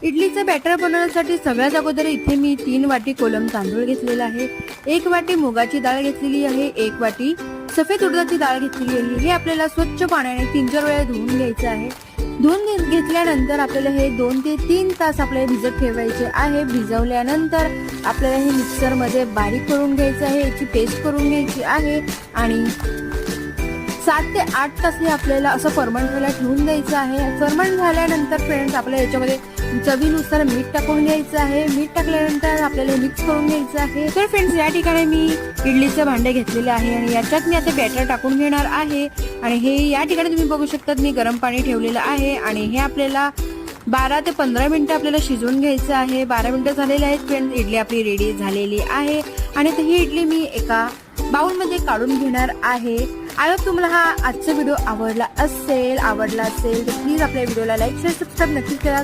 इडलीचं batter बनवण्यासाठी सगळ्यात अगोदर इथे मी 3 वाटी कोलम तांदूळ घेतलेला आहे, 1 वाटी मुगाची डाळ घेतलेली आहे, 1 वाटी सफेद उडदाची डाळ घेतलेली आहे। हे आपल्याला स्वच्छ पाण्याने 3-4 वेळा धुवून घ्यायचं आहे। धुवून घेतल्यानंतर आपल्याला हे 2 ते 3 तास आपल्याला भिजत ठेवायचे आहे। भिजवल्यानंतर आपल्याला हे मिक्सर मध्ये बारीक करून घ्यायचं आहे, याची पेस्ट करून घ्यायची आहे आणि 7 ते 8 तास हे आपल्याला असं फर्मंट व्हायला ठेवून द्यायचं आहे। फर्मंट झाल्यानंतर फ्रेंड्स आपल्याला याच्यामध्ये चवीनुसार मीठ टाकून घ्यायचं आहे। मीठ टाकल्यानंतर आपल्याला मिक्स करून घ्यायचं आहे। तर फ्रेंड्स या ठिकाणी मी इडलीचं भांडे घेतलेलं आहे आणि याच्यात मी आता बॅटर टाकून घेणार आहे आणि हे या ठिकाणी तुम्ही बघू शकता मी गरम पाणी ठेवलेलं आहे आणि हे आपल्याला 12 ते 15 मिनिटं आपल्याला शिजवून घ्यायचं आहे। 12 मिनिटं झालेली आहेत फ्रेंड्स, इडली आपली रेडी झालेली आहे आणि ही इडली मी एका बाउलमध्ये काढून घेणार आहे। आय होप तुम्हाला हा आजचा व्हिडिओ आवडला असेल तर प्लीज आपल्या व्हिडिओला लाईक शेअर सबस्क्राईब नक्की करा।